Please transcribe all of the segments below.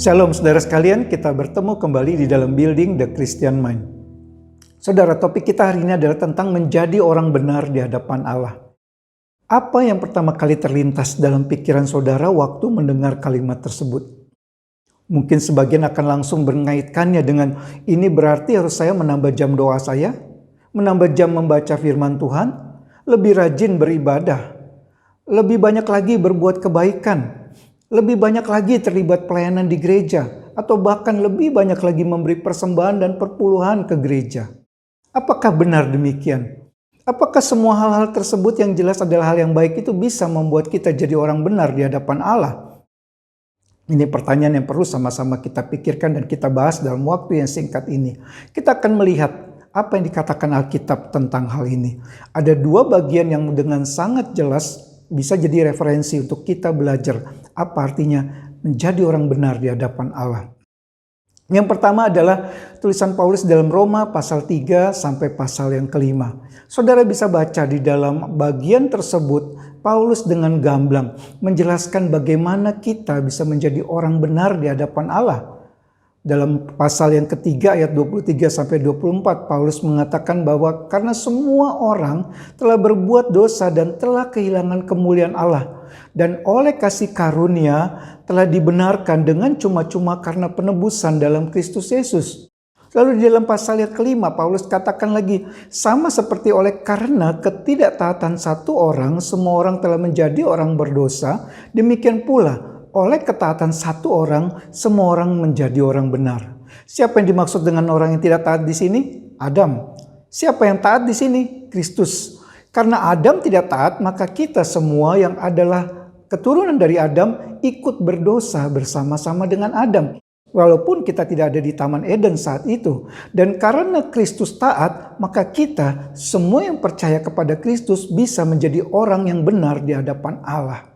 Shalom saudara sekalian, kita bertemu kembali di dalam Building the Christian Mind. Saudara, topik kita hari ini adalah tentang menjadi orang benar di hadapan Allah. Apa yang pertama kali terlintas dalam pikiran saudara waktu mendengar kalimat tersebut? Mungkin sebagian akan langsung mengaitkannya dengan ini berarti harus saya menambah jam doa saya, menambah jam membaca firman Tuhan, lebih rajin beribadah, lebih banyak lagi berbuat kebaikan, lebih banyak lagi terlibat pelayanan di gereja, atau bahkan lebih banyak lagi memberi persembahan dan perpuluhan ke gereja. Apakah benar demikian? Apakah semua hal-hal tersebut yang jelas adalah hal yang baik itu bisa membuat kita jadi orang benar di hadapan Allah? Ini pertanyaan yang perlu sama-sama kita pikirkan dan kita bahas dalam waktu yang singkat ini. Kita akan melihat apa yang dikatakan Alkitab tentang hal ini. Ada dua bagian yang dengan sangat jelas bisa jadi referensi untuk kita belajar apa artinya menjadi orang benar di hadapan Allah. Yang pertama adalah tulisan Paulus dalam Roma pasal 3 sampai pasal yang kelima. Saudara bisa baca di dalam bagian tersebut, Paulus dengan gamblang menjelaskan bagaimana kita bisa menjadi orang benar di hadapan Allah. Dalam pasal yang ketiga ayat 23 sampai 24, Paulus mengatakan bahwa karena semua orang telah berbuat dosa dan telah kehilangan kemuliaan Allah, dan oleh kasih karunia telah dibenarkan dengan cuma-cuma karena penebusan dalam Kristus Yesus. Lalu di dalam pasal yang kelima, Paulus katakan lagi, sama seperti oleh karena ketidaktaatan satu orang, semua orang telah menjadi orang berdosa, demikian pula oleh ketaatan satu orang, semua orang menjadi orang benar. Siapa yang dimaksud dengan orang yang tidak taat di sini? Adam. Siapa yang taat di sini? Kristus. Karena Adam tidak taat, maka kita semua yang adalah keturunan dari Adam ikut berdosa bersama-sama dengan Adam. Walaupun kita tidak ada di Taman Eden saat itu. Dan karena Kristus taat, maka kita semua yang percaya kepada Kristus bisa menjadi orang yang benar di hadapan Allah.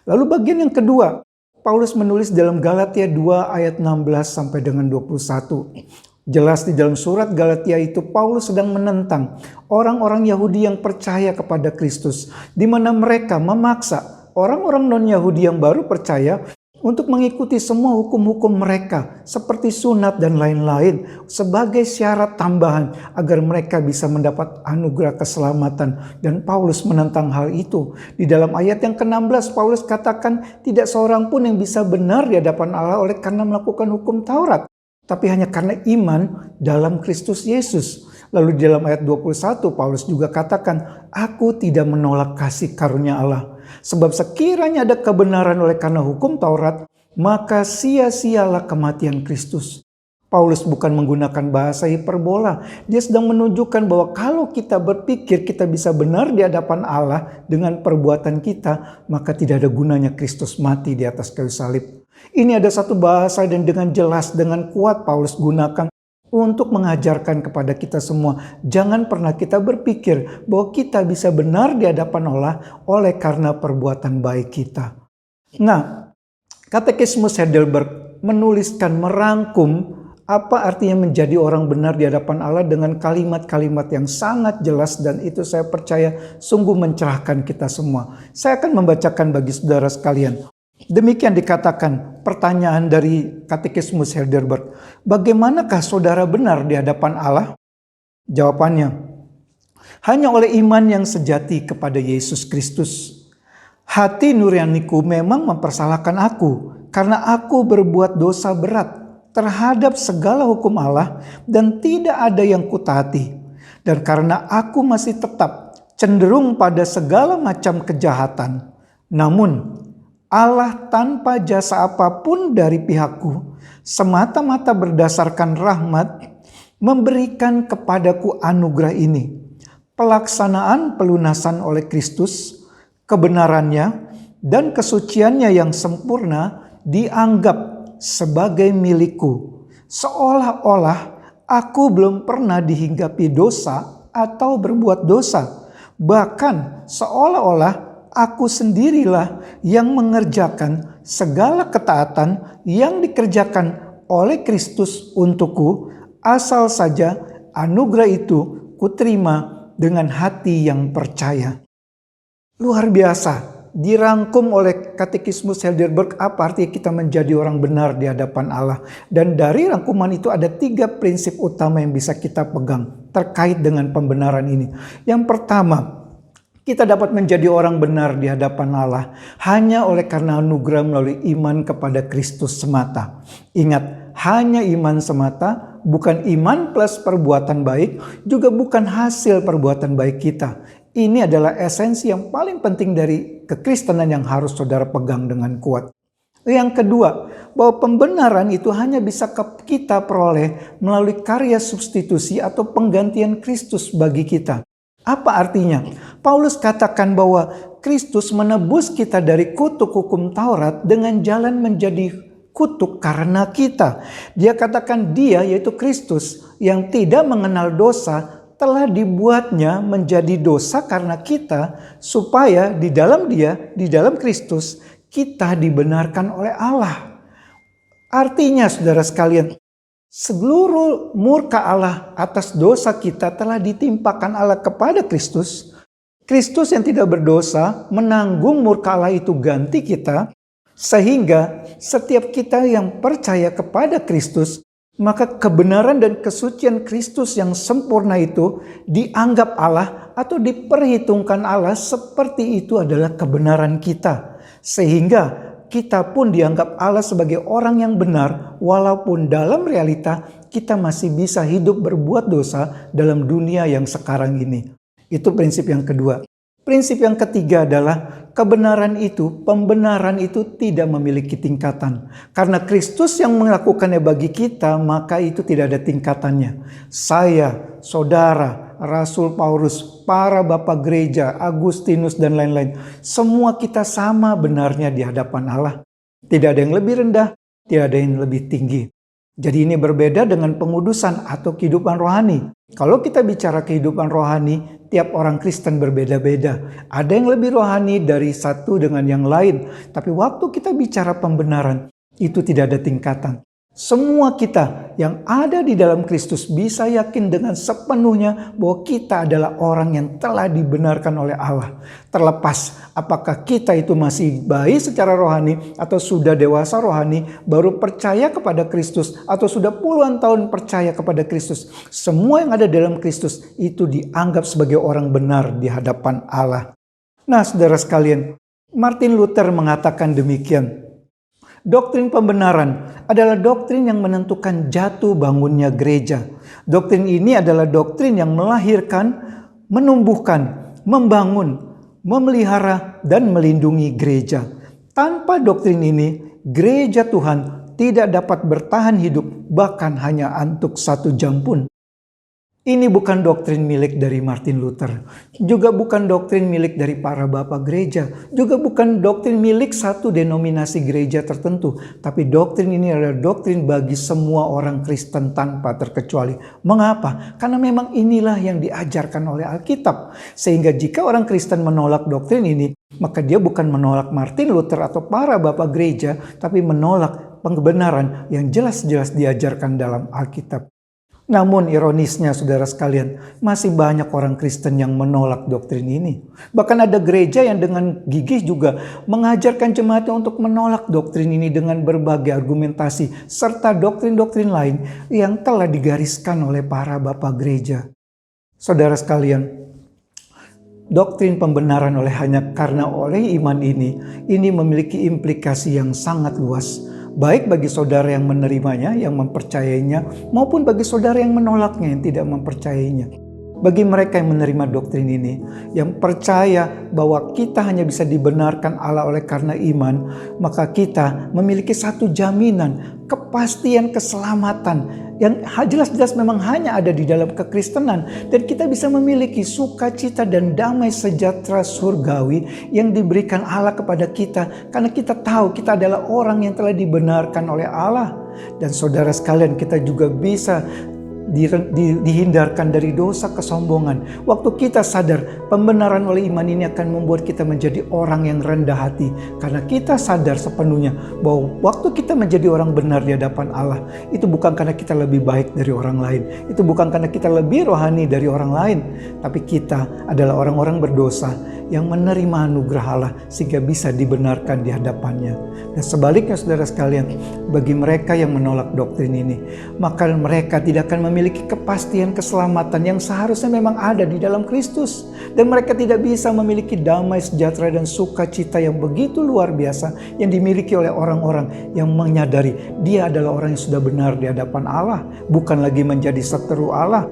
Lalu bagian yang kedua, Paulus menulis dalam Galatia 2 ayat 16 sampai dengan 21. Jelas di dalam surat Galatia itu Paulus sedang menentang orang-orang Yahudi yang percaya kepada Kristus, di mana mereka memaksa orang-orang non-Yahudi yang baru percaya untuk mengikuti semua hukum-hukum mereka seperti sunat dan lain-lain sebagai syarat tambahan agar mereka bisa mendapat anugerah keselamatan. Dan Paulus menentang hal itu. Di dalam ayat yang ke-16 Paulus katakan tidak seorang pun yang bisa benar di hadapan Allah oleh karena melakukan hukum Taurat, tapi hanya karena iman dalam Kristus Yesus. Lalu di dalam ayat 21 Paulus juga katakan, aku tidak menolak kasih karunia Allah. Sebab sekiranya ada kebenaran oleh karena hukum Taurat, maka sia-sialah kematian Kristus. Paulus bukan menggunakan bahasa hiperbola. Dia sedang menunjukkan bahwa kalau kita berpikir kita bisa benar di hadapan Allah dengan perbuatan kita, maka tidak ada gunanya Kristus mati di atas kayu salib. Ini ada satu bahasa dan dengan jelas, dengan kuat Paulus gunakan untuk mengajarkan kepada kita semua, jangan pernah kita berpikir bahwa kita bisa benar di hadapan Allah oleh karena perbuatan baik kita. Nah, Katekismus Heidelberg menuliskan, merangkum apa artinya menjadi orang benar di hadapan Allah dengan kalimat-kalimat yang sangat jelas, dan itu saya percaya sungguh mencerahkan kita semua. Saya akan membacakan bagi saudara sekalian. Demikian dikatakan pertanyaan dari Katekismus Heidelberg. Bagaimanakah saudara benar di hadapan Allah? Jawabannya, hanya oleh iman yang sejati kepada Yesus Kristus. Hati nuraniku memang mempersalahkan aku karena aku berbuat dosa berat terhadap segala hukum Allah dan tidak ada yang kutaati. Dan karena aku masih tetap cenderung pada segala macam kejahatan, namun Allah tanpa jasa apapun dari pihakku, semata-mata berdasarkan rahmat, memberikan kepadaku anugerah ini. Pelaksanaan pelunasan oleh Kristus, kebenarannya dan kesuciannya yang sempurna dianggap sebagai milikku. Seolah-olah aku belum pernah dihinggapi dosa atau berbuat dosa. Bahkan seolah-olah aku sendirilah yang mengerjakan segala ketaatan yang dikerjakan oleh Kristus untukku, asal saja anugerah itu kuterima dengan hati yang percaya. Luar biasa. dirangkum oleh Katekismus Heidelberg apa artinya kita menjadi orang benar di hadapan Allah. Dan dari rangkuman itu ada 3 prinsip utama yang bisa kita pegang terkait dengan pembenaran ini. Yang pertama, kita dapat menjadi orang benar di hadapan Allah hanya oleh karena anugerah melalui iman kepada Kristus semata. Ingat, hanya iman semata, bukan iman plus perbuatan baik, juga bukan hasil perbuatan baik kita. Ini adalah esensi yang paling penting dari kekristenan yang harus saudara pegang dengan kuat. Yang kedua, bahwa pembenaran itu hanya bisa kita peroleh melalui karya substitusi atau penggantian Kristus bagi kita. Apa artinya? Paulus katakan bahwa Kristus menebus kita dari kutuk hukum Taurat dengan jalan menjadi kutuk karena kita. Dia katakan dia, yaitu Kristus, yang tidak mengenal dosa, telah dibuatnya menjadi dosa karena kita, supaya di dalam dia, di dalam Kristus, kita dibenarkan oleh Allah. Artinya, saudara sekalian, seluruh murka Allah atas dosa kita telah ditimpakan Allah kepada Kristus. Kristus yang tidak berdosa menanggung murka Allah itu ganti kita. Sehingga setiap kita yang percaya kepada Kristus, maka kebenaran dan kesucian Kristus yang sempurna itu dianggap Allah atau diperhitungkan Allah seperti itu adalah kebenaran kita. Sehingga kita pun dianggap Allah sebagai orang yang benar, walaupun dalam realita kita masih bisa hidup berbuat dosa dalam dunia yang sekarang ini. Itu prinsip yang kedua. Prinsip yang ketiga adalah pembenaran itu tidak memiliki tingkatan. Karena Kristus yang melakukannya bagi kita, maka itu tidak ada tingkatannya. Saya, saudara, Rasul Paulus, para bapak gereja, Agustinus dan lain-lain, semua kita sama benarnya di hadapan Allah. Tidak ada yang lebih rendah, tidak ada yang lebih tinggi. Jadi ini berbeda dengan pengudusan atau kehidupan rohani. Kalau kita bicara kehidupan rohani, tiap orang Kristen berbeda-beda. Ada yang lebih rohani dari satu dengan yang lain. Tapi waktu kita bicara pembenaran, itu tidak ada tingkatan. Semua kita yang ada di dalam Kristus bisa yakin dengan sepenuhnya bahwa kita adalah orang yang telah dibenarkan oleh Allah. Terlepas apakah kita itu masih bayi secara rohani atau sudah dewasa rohani, baru percaya kepada Kristus atau sudah puluhan tahun percaya kepada Kristus. Semua yang ada dalam Kristus itu dianggap sebagai orang benar di hadapan Allah. Nah, saudara sekalian, Martin Luther mengatakan demikian. Doktrin pembenaran adalah doktrin yang menentukan jatuh bangunnya gereja. Doktrin ini adalah doktrin yang melahirkan, menumbuhkan, membangun, memelihara, dan melindungi gereja. Tanpa doktrin ini, gereja Tuhan tidak dapat bertahan hidup bahkan hanya untuk 1 jam pun. Ini bukan doktrin milik dari Martin Luther, juga bukan doktrin milik dari para bapak gereja, juga bukan doktrin milik satu denominasi gereja tertentu, tapi doktrin ini adalah doktrin bagi semua orang Kristen tanpa terkecuali. Mengapa? Karena memang inilah yang diajarkan oleh Alkitab. Sehingga jika orang Kristen menolak doktrin ini, maka dia bukan menolak Martin Luther atau para bapak gereja, tapi menolak pembenaran yang jelas-jelas diajarkan dalam Alkitab. Namun ironisnya saudara sekalian, masih banyak orang Kristen yang menolak doktrin ini. Bahkan ada gereja yang dengan gigih juga mengajarkan jemaatnya untuk menolak doktrin ini dengan berbagai argumentasi serta doktrin-doktrin lain yang telah digariskan oleh para bapak gereja. Saudara sekalian, doktrin pembenaran hanya karena oleh iman ini memiliki implikasi yang sangat luas. Baik bagi saudara yang menerimanya, yang mempercayainya, maupun bagi saudara yang menolaknya, yang tidak mempercayainya. Bagi mereka yang menerima doktrin ini, yang percaya bahwa kita hanya bisa dibenarkan Allah oleh karena iman, maka kita memiliki satu jaminan, kepastian keselamatan yang jelas-jelas memang hanya ada di dalam kekristenan. Dan kita bisa memiliki sukacita dan damai sejahtera surgawi yang diberikan Allah kepada kita. Karena kita tahu kita adalah orang yang telah dibenarkan oleh Allah. Dan saudara sekalian, kita juga bisa dihindarkan dari dosa kesombongan. Waktu kita sadar pembenaran oleh iman ini akan membuat kita menjadi orang yang rendah hati. Karena kita sadar sepenuhnya bahwa waktu kita menjadi orang benar di hadapan Allah, itu bukan karena kita lebih baik dari orang lain. Itu bukan karena kita lebih rohani dari orang lain. Tapi kita adalah orang-orang berdosa yang menerima anugerah Allah sehingga bisa dibenarkan di hadapannya. Dan sebaliknya saudara sekalian, bagi mereka yang menolak doktrin ini, maka mereka tidak akan memiliki kepastian keselamatan yang seharusnya memang ada di dalam Kristus. Dan mereka tidak bisa memiliki damai, sejahtera, dan sukacita yang begitu luar biasa yang dimiliki oleh orang-orang yang menyadari dia adalah orang yang sudah benar di hadapan Allah, bukan lagi menjadi seteru Allah.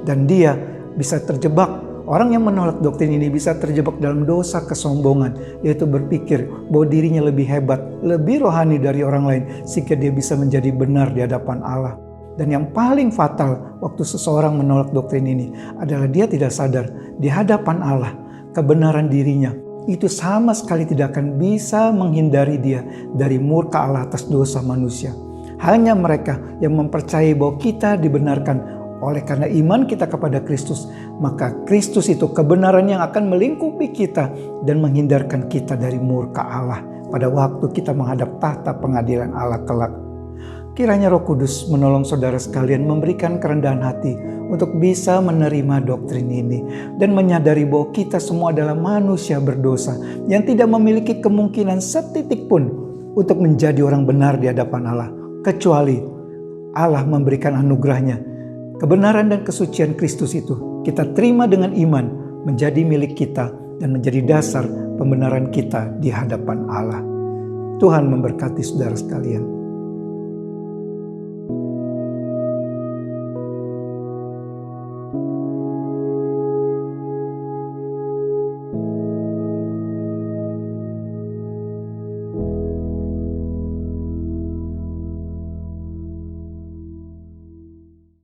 Dan dia bisa terjebak. Orang yang menolak doktrin ini bisa terjebak dalam dosa kesombongan, yaitu berpikir bahwa dirinya lebih hebat, lebih rohani dari orang lain, sehingga dia bisa menjadi benar di hadapan Allah. Dan yang paling fatal waktu seseorang menolak doktrin ini adalah dia tidak sadar di hadapan Allah, kebenaran dirinya itu sama sekali tidak akan bisa menghindari dia dari murka Allah atas dosa manusia. Hanya mereka yang mempercayai bahwa kita dibenarkan oleh karena iman kita kepada Kristus, maka Kristus itu kebenaran yang akan melingkupi kita dan menghindarkan kita dari murka Allah pada waktu kita menghadap tahta pengadilan Allah kelak. Kiranya Roh Kudus menolong saudara sekalian memberikan kerendahan hati untuk bisa menerima doktrin ini dan menyadari bahwa kita semua adalah manusia berdosa yang tidak memiliki kemungkinan setitik pun untuk menjadi orang benar di hadapan Allah, kecuali Allah memberikan anugerahnya. Kebenaran dan kesucian Kristus itu kita terima dengan iman menjadi milik kita dan menjadi dasar pembenaran kita di hadapan Allah. Tuhan memberkati saudara sekalian.